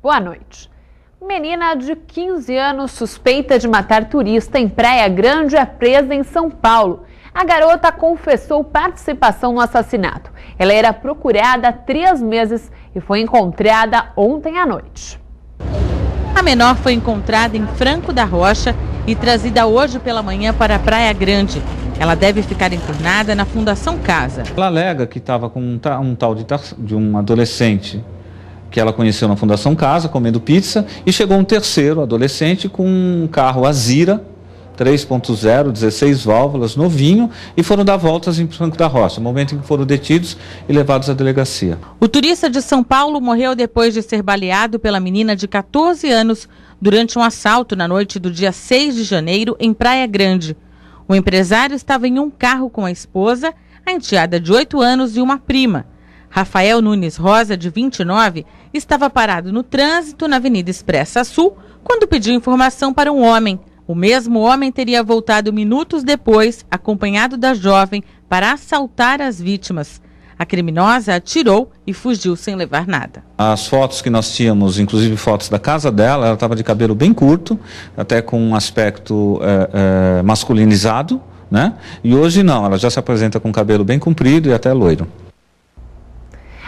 Boa noite. Menina de 15 anos suspeita de matar turista em Praia Grande é presa em São Paulo. A garota confessou participação no assassinato. Ela era procurada há 3 meses e foi encontrada ontem à noite. A menor foi encontrada em Franco da Rocha e trazida hoje pela manhã para a Praia Grande. Ela deve ficar internada na Fundação Casa. Ela alega que estava com um tal de um adolescente que ela conheceu na Fundação Casa, comendo pizza, e chegou um terceiro adolescente com um carro Azira 3.0, 16 válvulas, novinho, e foram dar voltas em Franco da Rocha, no momento em que foram detidos e levados à delegacia. O turista de São Paulo morreu depois de ser baleado pela menina de 14 anos durante um assalto na noite do dia 6 de janeiro em Praia Grande. O empresário estava em um carro com a esposa, a enteada de 8 anos e uma prima. Rafael Nunes Rosa, de 29, estava parado no trânsito na Avenida Expressa Sul quando pediu informação para um homem. O mesmo homem teria voltado minutos depois, acompanhado da jovem, para assaltar as vítimas. A criminosa atirou e fugiu sem levar nada. As fotos que nós tínhamos, inclusive fotos da casa dela, ela estava de cabelo bem curto, até com um aspecto masculinizado, né? E hoje não, ela já se apresenta com cabelo bem comprido e até loiro.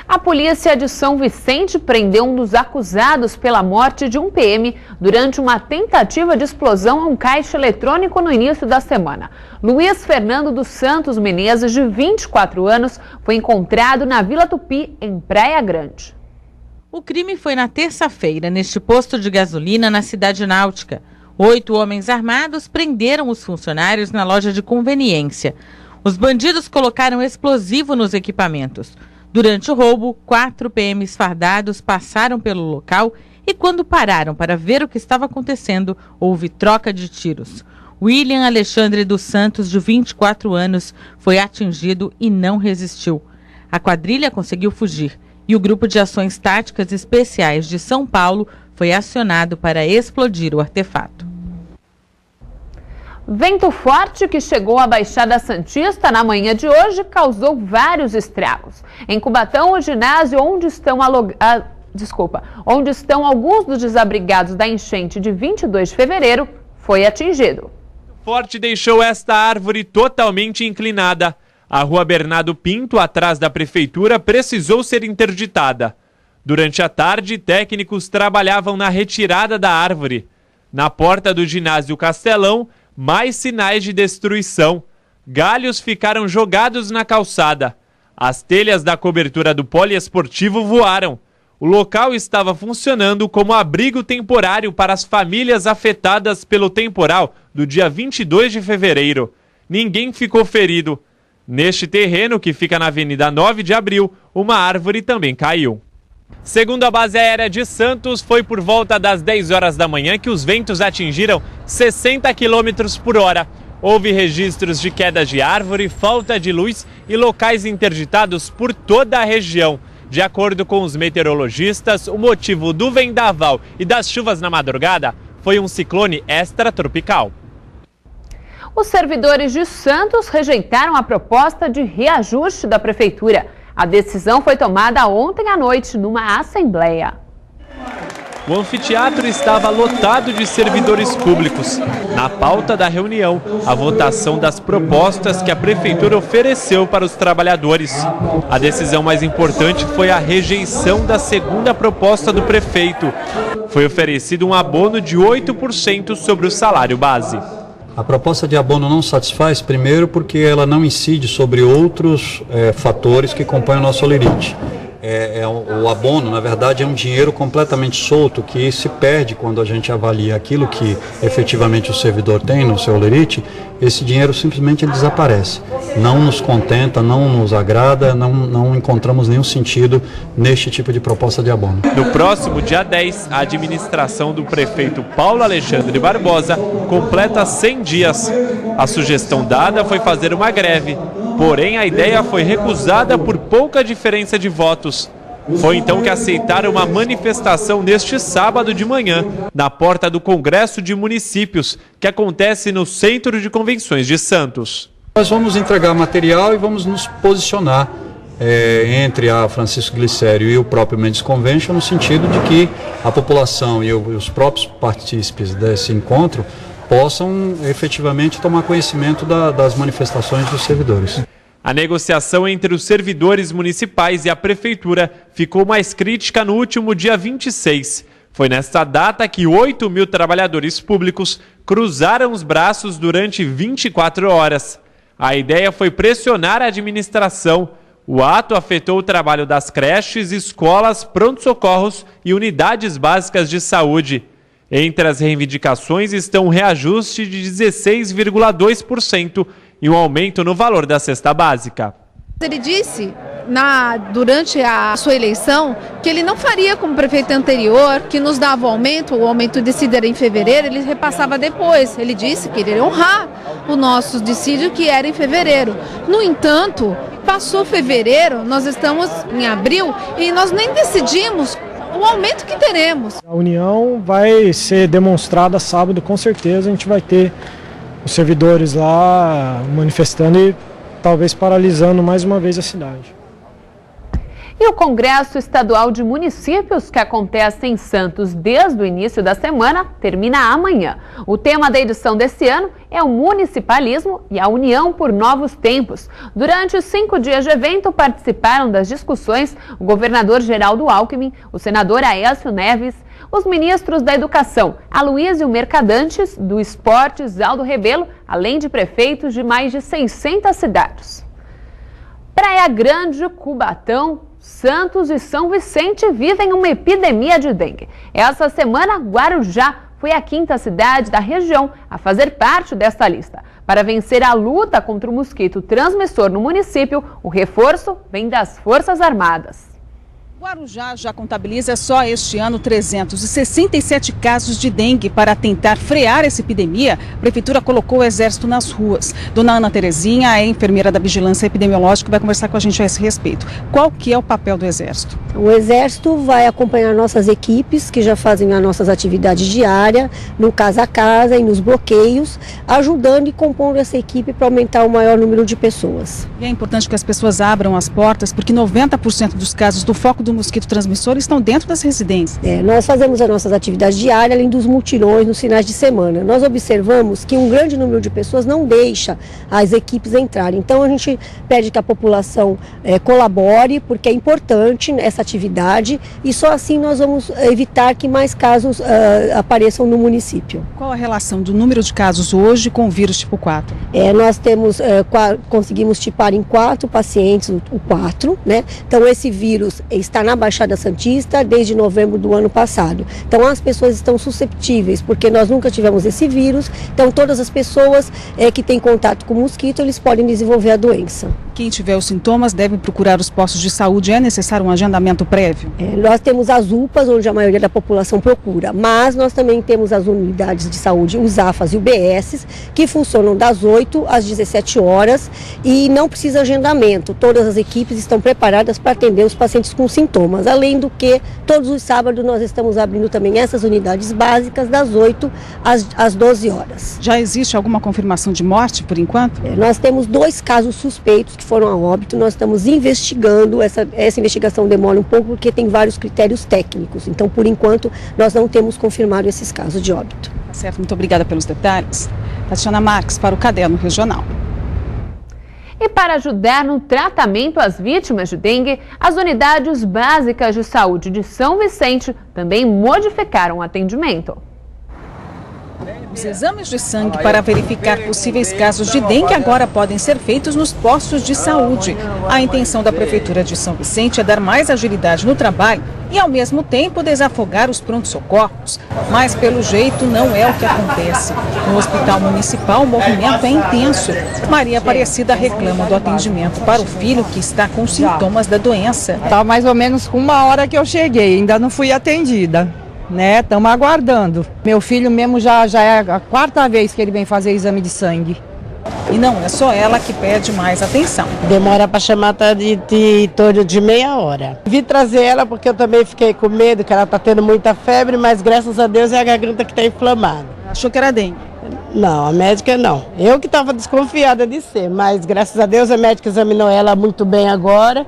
A polícia de São Vicente prendeu um dos acusados pela morte de um PM durante uma tentativa de explosão a um caixa eletrônico no início da semana. Luiz Fernando dos Santos Menezes, de 24 anos, foi encontrado na Vila Tupi, em Praia Grande. O crime foi na terça-feira, neste posto de gasolina na Cidade Náutica. 8 homens armados prenderam os funcionários na loja de conveniência. Os bandidos colocaram explosivo nos equipamentos. Durante o roubo, 4 PMs fardados passaram pelo local e, quando pararam para ver o que estava acontecendo, houve troca de tiros. William Alexandre dos Santos, de 24 anos, foi atingido e não resistiu. A quadrilha conseguiu fugir e o Grupo de Ações Táticas Especiais de São Paulo foi acionado para explodir o artefato. Vento forte que chegou à Baixada Santista na manhã de hoje causou vários estragos. Em Cubatão, o ginásio onde estão alguns dos desabrigados da enchente de 22 de fevereiro foi atingido. O forte deixou esta árvore totalmente inclinada. A rua Bernardo Pinto, atrás da prefeitura, precisou ser interditada. Durante a tarde, técnicos trabalhavam na retirada da árvore. Na porta do ginásio Castelão, mais sinais de destruição. Galhos ficaram jogados na calçada. As telhas da cobertura do poliesportivo voaram. O local estava funcionando como abrigo temporário para as famílias afetadas pelo temporal do dia 22 de fevereiro. Ninguém ficou ferido. Neste terreno, que fica na Avenida 9 de Abril, uma árvore também caiu. Segundo a base aérea de Santos, foi por volta das 10 horas da manhã que os ventos atingiram 60 km por hora. Houve registros de quedas de árvore, falta de luz e locais interditados por toda a região. De acordo com os meteorologistas, o motivo do vendaval e das chuvas na madrugada foi um ciclone extratropical. Os servidores de Santos rejeitaram a proposta de reajuste da prefeitura. A decisão foi tomada ontem à noite numa assembleia. O anfiteatro estava lotado de servidores públicos. Na pauta da reunião, a votação das propostas que a prefeitura ofereceu para os trabalhadores. A decisão mais importante foi a rejeição da segunda proposta do prefeito. Foi oferecido um abono de 8% sobre o salário base. A proposta de abono não satisfaz, primeiro, porque ela não incide sobre outros fatores que compõem o nosso holerite. O abono, na verdade, é um dinheiro completamente solto que se perde quando a gente avalia aquilo que efetivamente o servidor tem no seu holerite. Esse dinheiro simplesmente desaparece. Não nos contenta, não nos agrada, não encontramos nenhum sentido neste tipo de proposta de abono. No próximo dia 10, a administração do prefeito Paulo Alexandre Barbosa completa 100 dias. A sugestão dada foi fazer uma greve, porém a ideia foi recusada por pouca diferença de votos. Foi então que aceitaram uma manifestação neste sábado de manhã, na porta do Congresso de Municípios, que acontece no Centro de Convenções de Santos. Nós vamos entregar material e vamos nos posicionar entre a Francisco Glicério e o próprio Mendes Convention, no sentido de que a população e os próprios partícipes desse encontro possam efetivamente tomar conhecimento das manifestações dos servidores. A negociação entre os servidores municipais e a prefeitura ficou mais crítica no último dia 26. Foi nesta data que 8.000 trabalhadores públicos cruzaram os braços durante 24 horas. A ideia foi pressionar a administração. O ato afetou o trabalho das creches, escolas, pronto-socorros e unidades básicas de saúde. Entre as reivindicações estão um reajuste de 16,2% e um aumento no valor da cesta básica. Ele disse, durante a sua eleição, que ele não faria como o prefeito anterior, que nos dava o aumento dissídio era em fevereiro, ele repassava depois. Ele disse que iria honrar o nosso dissídio, que era em fevereiro. No entanto, passou fevereiro, nós estamos em abril e nós nem decidimos o aumento que teremos. A união vai ser demonstrada sábado, com certeza a gente vai ter os servidores lá manifestando e talvez paralisando mais uma vez a cidade. E o Congresso Estadual de Municípios, que acontece em Santos desde o início da semana, termina amanhã. O tema da edição desse ano é o municipalismo e a união por novos tempos. Durante os 5 dias de evento, participaram das discussões o governador Geraldo Alckmin, o senador Aécio Neves, os ministros da Educação, Aloysio Mercadantes, do Esportes, Aldo Rebelo, além de prefeitos de mais de 600 cidades. Praia Grande, Cubatão, Santos e São Vicente vivem uma epidemia de dengue. Essa semana, Guarujá foi a 5ª cidade da região a fazer parte dessa lista. Para vencer a luta contra o mosquito transmissor no município, o reforço vem das Forças Armadas. Guarujá já contabiliza só este ano 367 casos de dengue. Para tentar frear essa epidemia, a Prefeitura colocou o Exército nas ruas. Dona Ana Terezinha é enfermeira da Vigilância Epidemiológica e vai conversar com a gente a esse respeito. Qual que é o papel do Exército? O Exército vai acompanhar nossas equipes, que já fazem as nossas atividades diárias, no casa a casa e nos bloqueios, ajudando e compondo essa equipe para aumentar o maior número de pessoas. E é importante que as pessoas abram as portas, porque 90% dos casos do foco do mosquito transmissor estão dentro das residências. Nós fazemos as nossas atividades diárias, além dos mutirões nos finais de semana. Nós observamos que um grande número de pessoas não deixa as equipes entrarem. Então a gente pede que a população colabore, porque é importante essa atividade e só assim nós vamos evitar que mais casos apareçam no município. Qual a relação do número de casos hoje com o vírus tipo 4? Nós temos, conseguimos tipar em 4 pacientes o 4, né? Então esse vírus está na Baixada Santista desde novembro do ano passado. Então as pessoas estão susceptíveis, porque nós nunca tivemos esse vírus, então todas as pessoas que têm contato com o mosquito, eles podem desenvolver a doença. Quem tiver os sintomas deve procurar os postos de saúde. É necessário um agendamento prévio? Nós temos as UPAs, onde a maioria da população procura, mas nós também temos as unidades de saúde, os AFAs e UBSs, que funcionam das 8 às 17 horas e não precisa agendamento. Todas as equipes estão preparadas para atender os pacientes com sintomas. Além do que, todos os sábados nós estamos abrindo também essas unidades básicas das 8 às 12 horas. Já existe alguma confirmação de morte por enquanto? Nós temos 2 casos suspeitos que foram a óbito. Nós estamos investigando, essa investigação demora um pouco porque tem vários critérios técnicos. Então, por enquanto, nós não temos confirmado esses casos de óbito. Tá certo, muito obrigada pelos detalhes. Tatiana Marques para o Caderno Regional. E para ajudar no tratamento às vítimas de dengue, as unidades básicas de saúde de São Vicente também modificaram o atendimento. Os exames de sangue para verificar possíveis casos de dengue agora podem ser feitos nos postos de saúde. A intenção da Prefeitura de São Vicente é dar mais agilidade no trabalho e, ao mesmo tempo, desafogar os pronto-socorros. Mas, pelo jeito, não é o que acontece. No Hospital Municipal, o movimento é intenso. Maria Aparecida reclama do atendimento para o filho que está com sintomas da doença. Está mais ou menos com 1 hora que eu cheguei, ainda não fui atendida. Estamos aguardando. Meu filho mesmo já é a 4ª vez que ele vem fazer exame de sangue. E não é só ela que pede mais atenção. Demora para chamar de torno de meia hora. Vim trazer ela porque eu também fiquei com medo, que ela está tendo muita febre, mas graças a Deus é a garganta que está inflamada. Achou que era dengue? Não, a médica não. Eu que estava desconfiada de ser, mas graças a Deus a médica examinou ela muito bem agora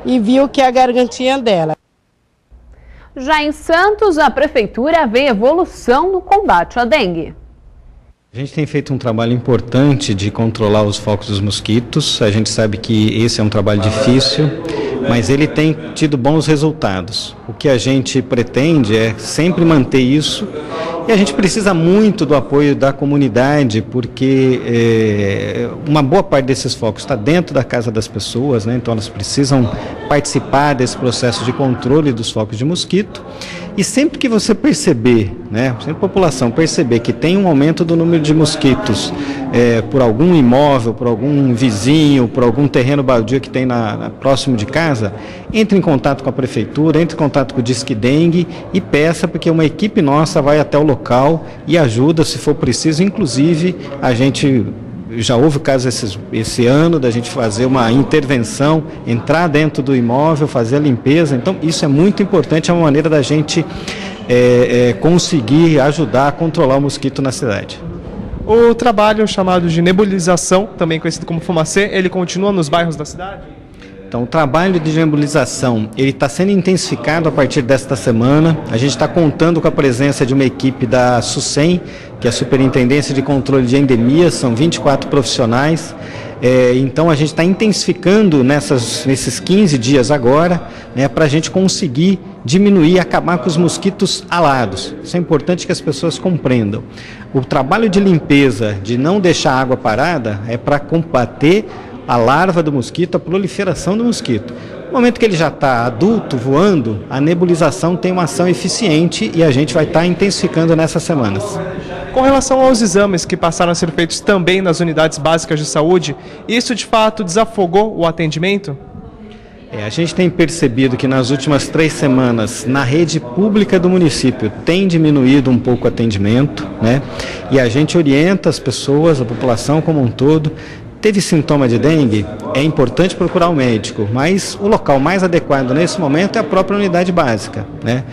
e viu que é a gargantinha dela. Já em Santos, a prefeitura vê evolução no combate à dengue. A gente tem feito um trabalho importante de controlar os focos dos mosquitos. A gente sabe que esse é um trabalho difícil, mas ele tem tido bons resultados. O que a gente pretende é sempre manter isso, e a gente precisa muito do apoio da comunidade, porque uma boa parte desses focos está dentro da casa das pessoas, né? Então elas precisam participar desse processo de controle dos focos de mosquito. E sempre que você perceber, né, sempre a população perceber que tem um aumento do número de mosquitos por algum imóvel, por algum vizinho, por algum terreno baldio que tem próximo de casa, entre em contato com a prefeitura, entre em contato com o Disque Dengue e peça, porque uma equipe nossa vai até o local e ajuda se for preciso. Inclusive, a gente já houve casos esse ano da gente fazer uma intervenção, entrar dentro do imóvel, fazer a limpeza. Então isso é muito importante, é uma maneira da gente conseguir ajudar a controlar o mosquito na cidade. O trabalho chamado de nebulização, também conhecido como fumacê, ele continua nos bairros da cidade? Então, o trabalho de nebulização ele está sendo intensificado a partir desta semana. A gente está contando com a presença de uma equipe da SUSEM, que é a Superintendência de Controle de Endemias, são 24 profissionais. Então, a gente está intensificando nesses 15 dias agora, né, para a gente conseguir diminuir e acabar com os mosquitos alados. Isso é importante que as pessoas compreendam. O trabalho de limpeza, de não deixar a água parada, é para combater a larva do mosquito, a proliferação do mosquito. No momento que ele já está adulto, voando, a nebulização tem uma ação eficiente e a gente vai estar intensificando nessas semanas. Com relação aos exames que passaram a ser feitos também nas unidades básicas de saúde, isso de fato desafogou o atendimento? A gente tem percebido que nas últimas 3 semanas, na rede pública do município, tem diminuído um pouco o atendimento, né? E a gente orienta as pessoas, a população como um todo. Teve sintoma de dengue, é importante procurar um médico, mas o local mais adequado nesse momento é a própria unidade básica, né?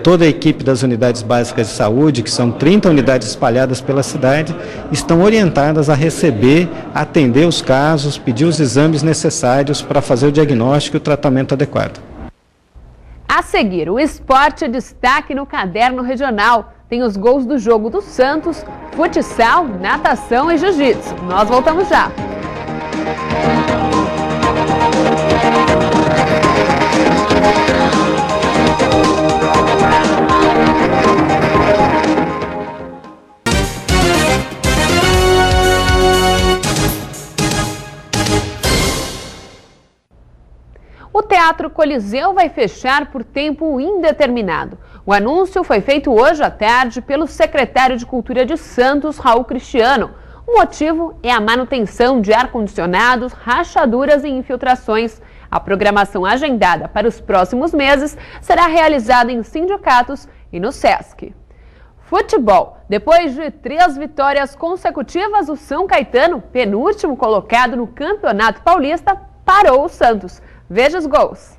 Toda a equipe das unidades básicas de saúde, que são 30 unidades espalhadas pela cidade, estão orientadas a receber, atender os casos, pedir os exames necessários para fazer o diagnóstico e o tratamento adequado. A seguir, o esporte é destaque no Caderno Regional. Tem os gols do jogo do Santos, futsal, natação e jiu-jitsu. Nós voltamos já. O Teatro Coliseu vai fechar por tempo indeterminado. O anúncio foi feito hoje à tarde pelo secretário de Cultura de Santos, Raul Cristiano. O motivo é a manutenção de ar-condicionados, rachaduras e infiltrações. A programação agendada para os próximos meses será realizada em sindicatos e no SESC. Futebol. Depois de 3 vitórias consecutivas, o São Caetano, penúltimo colocado no Campeonato Paulista, parou o Santos. Veja os gols.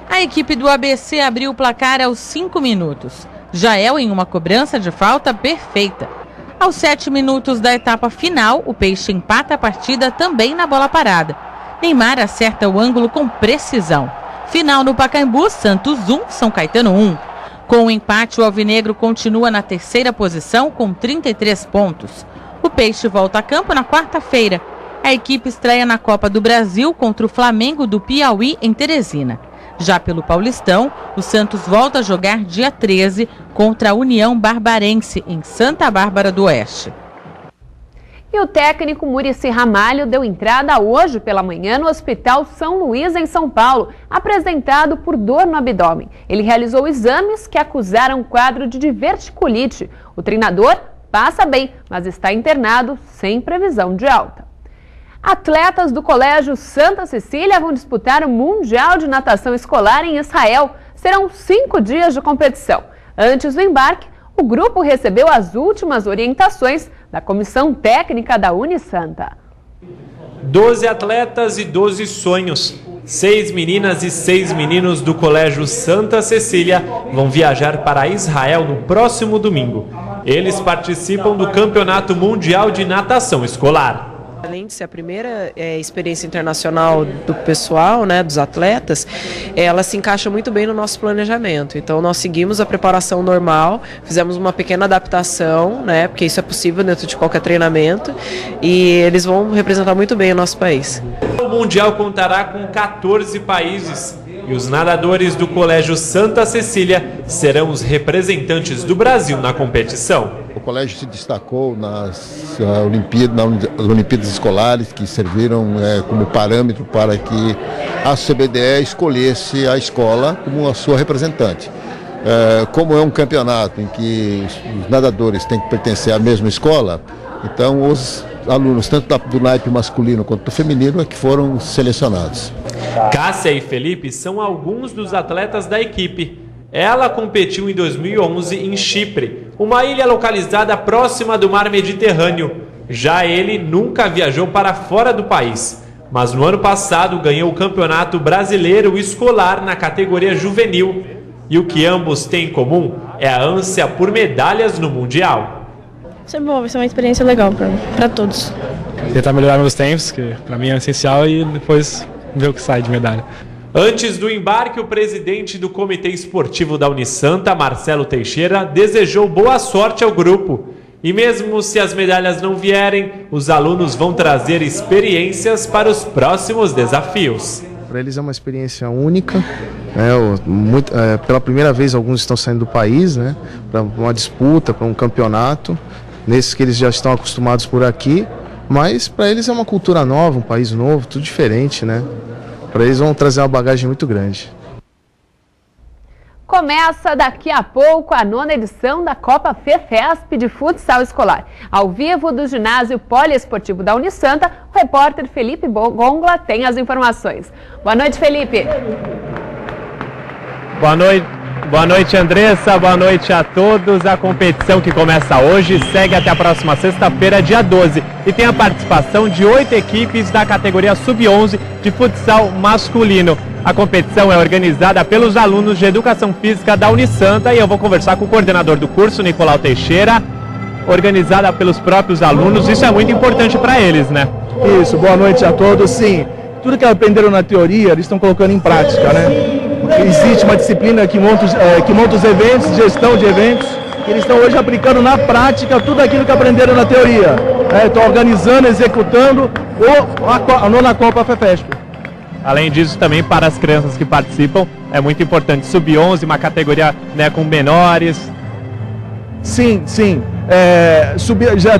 A equipe do ABC abriu o placar aos 5 minutos. Jael em uma cobrança de falta perfeita. Aos 7 minutos da etapa final, o Peixe empata a partida também na bola parada. Neymar acerta o ângulo com precisão. Final no Pacaembu, Santos 1, São Caetano 1. Com o empate, o Alvinegro continua na 3ª posição com 33 pontos. O Peixe volta a campo na quarta-feira. A equipe estreia na Copa do Brasil contra o Flamengo do Piauí em Teresina. Já pelo Paulistão, o Santos volta a jogar dia 13 contra a União Barbarense em Santa Bárbara do Oeste. E o técnico Muricy Ramalho deu entrada hoje pela manhã no Hospital São Luís, em São Paulo, apresentado por dor no abdômen. Ele realizou exames que acusaram um quadro de diverticulite. O treinador passa bem, mas está internado sem previsão de alta. Atletas do Colégio Santa Cecília vão disputar o Mundial de Natação Escolar em Israel. Serão 5 dias de competição. Antes do embarque, o grupo recebeu as últimas orientações da Comissão Técnica da Unisanta. 12 atletas e 12 sonhos. 6 meninas e 6 meninos do Colégio Santa Cecília vão viajar para Israel no próximo domingo. Eles participam do Campeonato Mundial de Natação Escolar. independente se é a primeira experiência internacional do pessoal, né, dos atletas, ela se encaixa muito bem no nosso planejamento. Então nós seguimos a preparação normal, fizemos uma pequena adaptação, né, porque isso é possível dentro de qualquer treinamento, e eles vão representar muito bem o nosso país. O Mundial contará com 14 países e os nadadores do Colégio Santa Cecília serão os representantes do Brasil na competição. O colégio se destacou nas Olimpíadas Escolares, que serviram como parâmetro para que a CBDE escolhesse a escola como a sua representante. Como é um campeonato em que os nadadores têm que pertencer à mesma escola, então os alunos, tanto do naipe masculino quanto do feminino, é que foram selecionados. Cássia e Felipe são alguns dos atletas da equipe. Ela competiu em 2011 em Chipre, uma ilha localizada próxima do mar Mediterrâneo. Já ele nunca viajou para fora do país, mas no ano passado ganhou o Campeonato Brasileiro Escolar na categoria juvenil. E o que ambos têm em comum é a ânsia por medalhas no Mundial. Isso é bom, vai ser uma experiência legal para todos. Tentar melhorar meus tempos, que para mim é essencial, e depois ver o que sai de medalha. Antes do embarque, o presidente do Comitê Esportivo da Unisanta, Marcelo Teixeira, desejou boa sorte ao grupo. E mesmo se as medalhas não vierem, os alunos vão trazer experiências para os próximos desafios. Para eles é uma experiência única, pela primeira vez alguns estão saindo do país, né, para uma disputa, para um campeonato, nesses que eles já estão acostumados por aqui, mas para eles é uma cultura nova, um país novo, tudo diferente, né? Para eles vão trazer uma bagagem muito grande. Começa daqui a pouco a 9ª edição da Copa FEFESP de futsal escolar. Ao vivo do ginásio poliesportivo da Unisanta, o repórter Felipe Gongla tem as informações. Boa noite, Felipe. Boa noite, Andressa. Boa noite a todos. A competição que começa hoje segue até a próxima sexta-feira, dia 12. E tem a participação de 8 equipes da categoria Sub-11 de futsal masculino. A competição é organizada pelos alunos de Educação Física da Unisanta e eu vou conversar com o coordenador do curso, Nicolau Teixeira. Organizada pelos próprios alunos, isso é muito importante para eles, né? Isso, boa noite a todos. Sim, tudo que aprenderam na teoria, eles estão colocando em prática, né? Existe uma disciplina que monta os eventos, gestão de eventos, e eles estão hoje aplicando na prática tudo aquilo que aprenderam na teoria. Estão organizando, executando a 9ª Copa FEFESP. Além disso, também para as crianças que participam, é muito importante. Sub-11, uma categoria, né, com menores. Sim.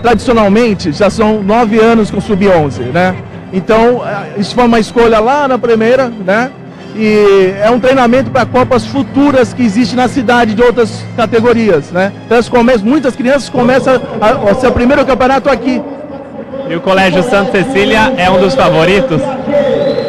Tradicionalmente, já são 9 anos com Sub-11, né? Então, isso foi uma escolha lá na primeira, né? E é um treinamento para Copas futuras que existe na cidade de outras categorias, né? Então, muitas crianças começam a ser o primeiro campeonato aqui. E o Colégio Santa Cecília é um dos favoritos?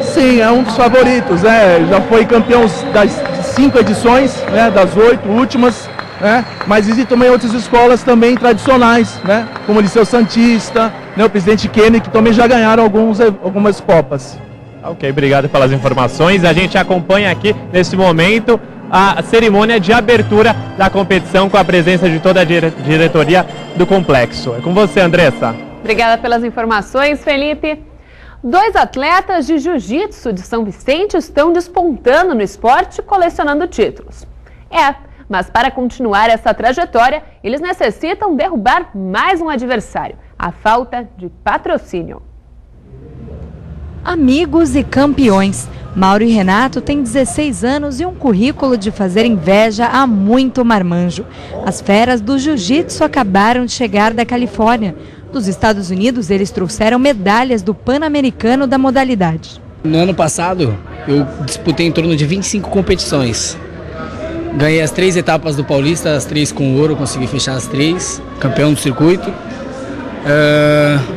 Sim, é um dos favoritos, né? Já foi campeão das 5 edições, né? Das 8 últimas, né? Mas existem também outras escolas também tradicionais, né? Como o Liceu Santista, né? O Presidente Kennedy, que também já ganharam algumas Copas. Ok, obrigado pelas informações. A gente acompanha aqui, nesse momento, a cerimônia de abertura da competição com a presença de toda a diretoria do complexo. É com você, Andressa. Obrigada pelas informações, Felipe. 2 atletas de jiu-jitsu de São Vicente estão despontando no esporte, colecionando títulos. Mas para continuar essa trajetória, eles necessitam derrubar mais um adversário: a falta de patrocínio. Amigos e campeões. Mauro e Renato têm 16 anos e um currículo de fazer inveja a muito marmanjo. As feras do jiu-jitsu acabaram de chegar da Califórnia. Dos Estados Unidos, eles trouxeram medalhas do Pan-Americano da modalidade. No ano passado, eu disputei em torno de 25 competições. Ganhei as 3 etapas do Paulista, as 3 com ouro, consegui fechar as 3, campeão do circuito.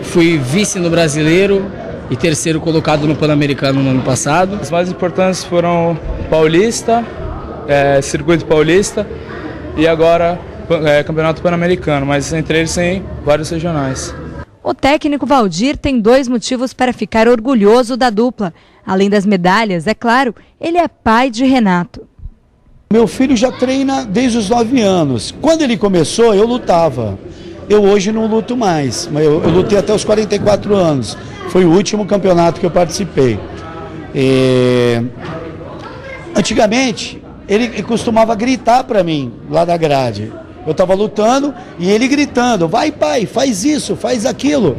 Fui vice no Brasileiro e 3º colocado no Pan-Americano no ano passado. As mais importantes foram Paulista, Circuito Paulista e agora Campeonato Pan-Americano, mas entre eles tem vários regionais. O técnico Valdir tem 2 motivos para ficar orgulhoso da dupla. Além das medalhas, é claro, ele é pai de Renato. Meu filho já treina desde os 9 anos. Quando ele começou, eu lutava. Eu hoje não luto mais, mas eu lutei até os 44 anos. Foi o último campeonato que eu participei. Antigamente, ele costumava gritar para mim, lá da grade. Eu estava lutando e ele gritando, vai pai, faz isso, faz aquilo.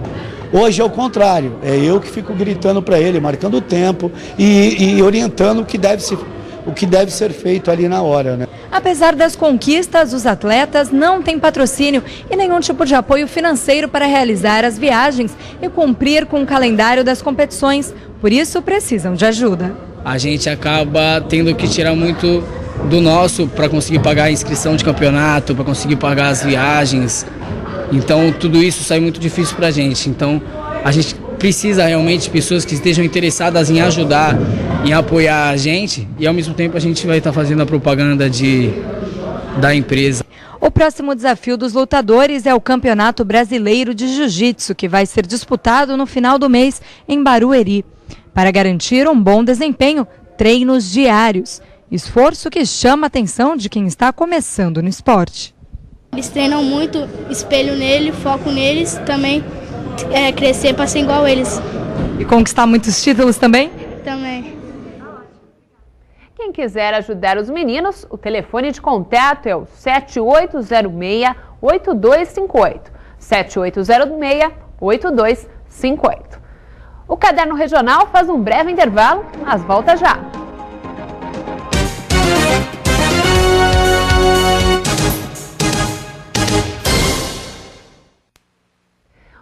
Hoje é o contrário, é eu que fico gritando para ele, marcando o tempo e orientando o que deve ser feito ali na hora, né? Apesar das conquistas, os atletas não têm patrocínio e nenhum tipo de apoio financeiro para realizar as viagens e cumprir com o calendário das competições. Por isso, precisam de ajuda. A gente acaba tendo que tirar muito do nosso para conseguir pagar a inscrição de campeonato, para conseguir pagar as viagens. Então, tudo isso sai muito difícil para a gente. Então, a gente precisa realmente de pessoas que estejam interessadas em ajudar, em apoiar a gente, e ao mesmo tempo a gente vai estar fazendo a propaganda da empresa. O próximo desafio dos lutadores é o Campeonato Brasileiro de Jiu-Jitsu, que vai ser disputado no final do mês em Barueri. Para garantir um bom desempenho, treinos diários. Esforço que chama a atenção de quem está começando no esporte. Eles treinam muito, espelho nele, foco neles, também crescer para ser igual a eles. E conquistar muitos títulos também? Também. Quem quiser ajudar os meninos, o telefone de contato é o 7806-8258. 7806-8258. O Caderno Regional faz um breve intervalo, mas volta já.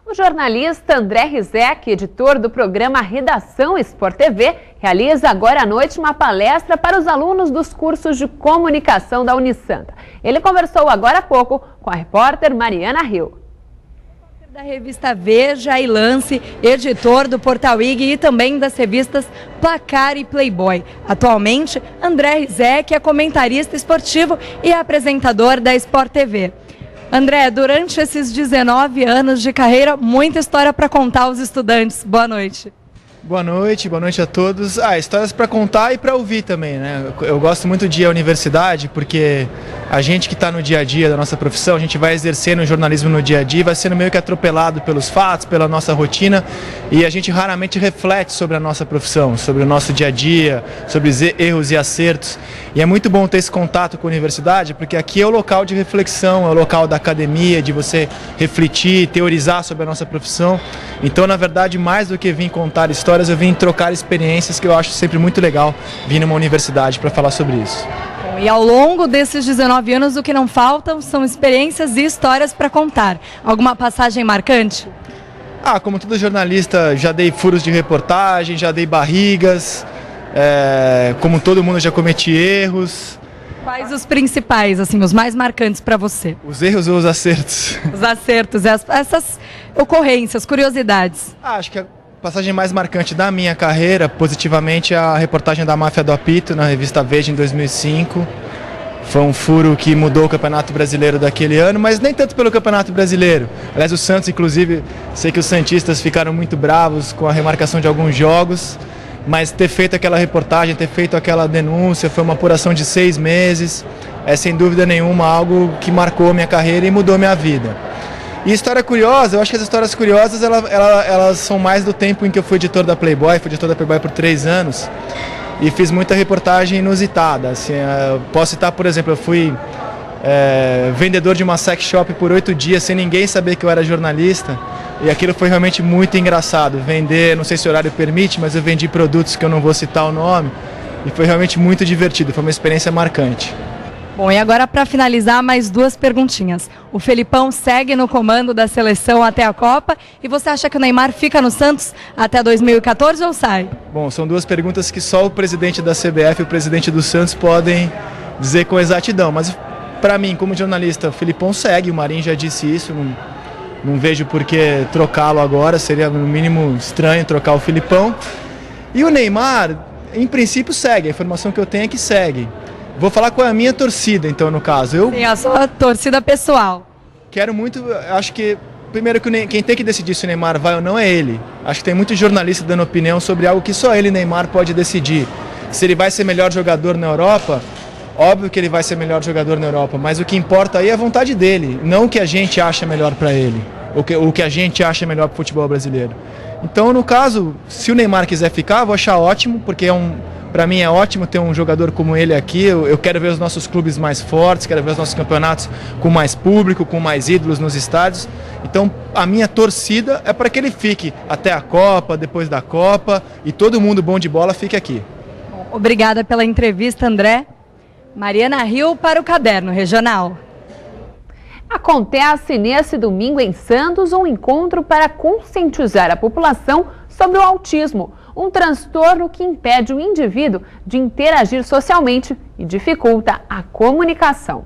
O jornalista André Rizek, editor do programa Redação Sport TV, realiza agora à noite uma palestra para os alunos dos cursos de comunicação da Unisanta. Ele conversou agora há pouco com a repórter Mariana Rio. Da revista Veja e Lance, editor do Portal IG e também das revistas Placar e Playboy. Atualmente, André Rizek é comentarista esportivo e apresentador da Sport TV. André, durante esses 19 anos de carreira, muita história para contar aos estudantes. Boa noite. Boa noite a todos. Histórias para contar e para ouvir também, né? Eu gosto muito de ir à universidade porque a gente que está no dia a dia da nossa profissão, a gente vai exercendo o jornalismo no dia a dia, vai sendo meio que atropelado pelos fatos, pela nossa rotina, e a gente raramente reflete sobre a nossa profissão, sobre o nosso dia a dia, sobre os erros e acertos. E é muito bom ter esse contato com a universidade, porque aqui é o local de reflexão, é o local da academia, de você refletir, teorizar sobre a nossa profissão. Então, na verdade, mais do que vir contar histórias, eu vim trocar experiências, que eu acho sempre muito legal vir numa universidade para falar sobre isso. E ao longo desses 19 anos, o que não faltam são experiências e histórias para contar. Alguma passagem marcante? Como todo jornalista, já dei furos de reportagem, já dei barrigas, como todo mundo já cometi erros. Quais os principais, assim, os mais marcantes para você? Os erros ou os acertos? Os acertos, essas ocorrências, curiosidades. Acho que a passagem mais marcante da minha carreira, positivamente, é a reportagem da Máfia do Apito na revista Veja em 2005. Foi um furo que mudou o Campeonato Brasileiro daquele ano, mas nem tanto pelo Campeonato Brasileiro. Aliás, o Santos, inclusive, sei que os santistas ficaram muito bravos com a remarcação de alguns jogos, mas ter feito aquela reportagem, ter feito aquela denúncia, foi uma apuração de 6 meses, é sem dúvida nenhuma algo que marcou minha carreira e mudou minha vida. E história curiosa, eu acho que as histórias curiosas elas são mais do tempo em que eu fui editor da Playboy, fui editor da Playboy por 3 anos e fiz muita reportagem inusitada. Assim, posso citar, por exemplo, eu fui vendedor de uma sex shop por 8 dias sem ninguém saber que eu era jornalista, e aquilo foi realmente muito engraçado. Vender, não sei se o horário permite, mas eu vendi produtos que eu não vou citar o nome e foi realmente muito divertido, foi uma experiência marcante. Bom, e agora para finalizar, mais 2 perguntinhas. O Felipão segue no comando da seleção até a Copa e você acha que o Neymar fica no Santos até 2014 ou sai? Bom, são 2 perguntas que só o presidente da CBF e o presidente do Santos podem dizer com exatidão. Mas para mim, como jornalista, o Felipão segue, o Marinho já disse isso, não vejo por que trocá-lo agora, seria no mínimo estranho trocar o Felipão. E o Neymar, em princípio, segue, a informação que eu tenho é que segue. Vou falar com a minha torcida, então, no caso. Sim, a sua torcida pessoal. Quero muito, acho que, primeiro, quem tem que decidir se o Neymar vai ou não é ele. Acho que tem muito jornalista dando opinião sobre algo que só ele, Neymar, pode decidir. Se ele vai ser melhor jogador na Europa, óbvio que ele vai ser melhor jogador na Europa, mas o que importa aí é a vontade dele, não o que a gente acha melhor para ele, o que a gente acha melhor para o futebol brasileiro. Então, no caso, se o Neymar quiser ficar, eu vou achar ótimo, porque para mim é ótimo ter um jogador como ele aqui. Eu quero ver os nossos clubes mais fortes, quero ver os nossos campeonatos com mais público, com mais ídolos nos estádios. Então, a minha torcida é para que ele fique até a Copa, depois da Copa, e todo mundo bom de bola fique aqui. Obrigada pela entrevista, André. Mariana Rio para o Caderno Regional. Acontece nesse domingo em Santos um encontro para conscientizar a população sobre o autismo, um transtorno que impede o indivíduo de interagir socialmente e dificulta a comunicação.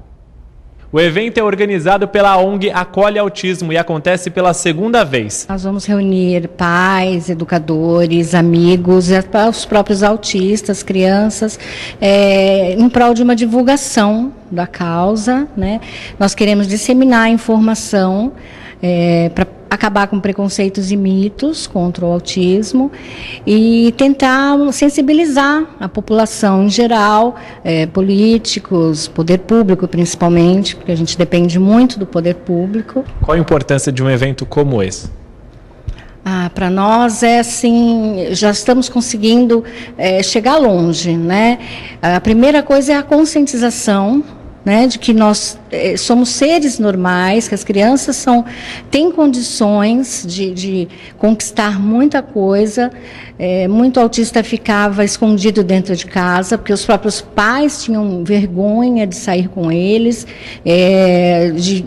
O evento é organizado pela ONG Acolhe Autismo e acontece pela segunda vez. Nós vamos reunir pais, educadores, amigos, os próprios autistas, crianças, em prol de uma divulgação da causa, né? Nós queremos disseminar a informação para acabar com preconceitos e mitos contra o autismo e tentar sensibilizar a população em geral, políticos, poder público principalmente, porque a gente depende muito do poder público. Qual a importância de um evento como esse? Para nós é assim, já estamos conseguindo chegar longe, né? A primeira coisa é a conscientização, né, de que nós somos seres normais, que as crianças têm condições de conquistar muita coisa. Muito autista ficava escondido dentro de casa, porque os próprios pais tinham vergonha de sair com eles,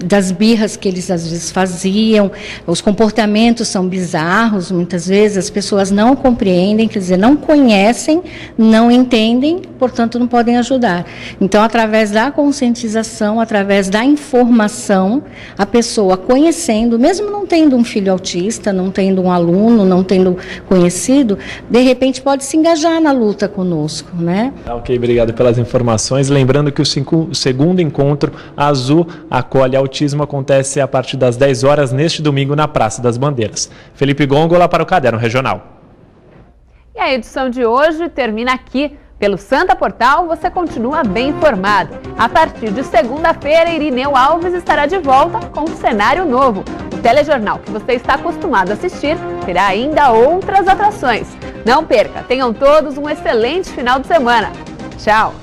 das birras que eles às vezes faziam. Os comportamentos são bizarros, muitas vezes as pessoas não compreendem, quer dizer, não conhecem, não entendem, portanto não podem ajudar. Então, através da conscientização, através da informação, a pessoa conhecendo, mesmo não tendo um filho autista, não tendo um aluno, não tendo conhecido, de repente pode se engajar na luta conosco, né? Ok, obrigado pelas informações. Lembrando que o segundo encontro Azul Acolhe Autismo acontece a partir das 10 horas neste domingo na Praça das Bandeiras. Felipe Gongola para o Caderno Regional. E a edição de hoje termina aqui. Pelo Santa Portal, você continua bem informado. A partir de segunda-feira, Irineu Alves estará de volta com um cenário novo. O telejornal que você está acostumado a assistir terá ainda outras atrações. Não perca, tenham todos um excelente final de semana. Tchau!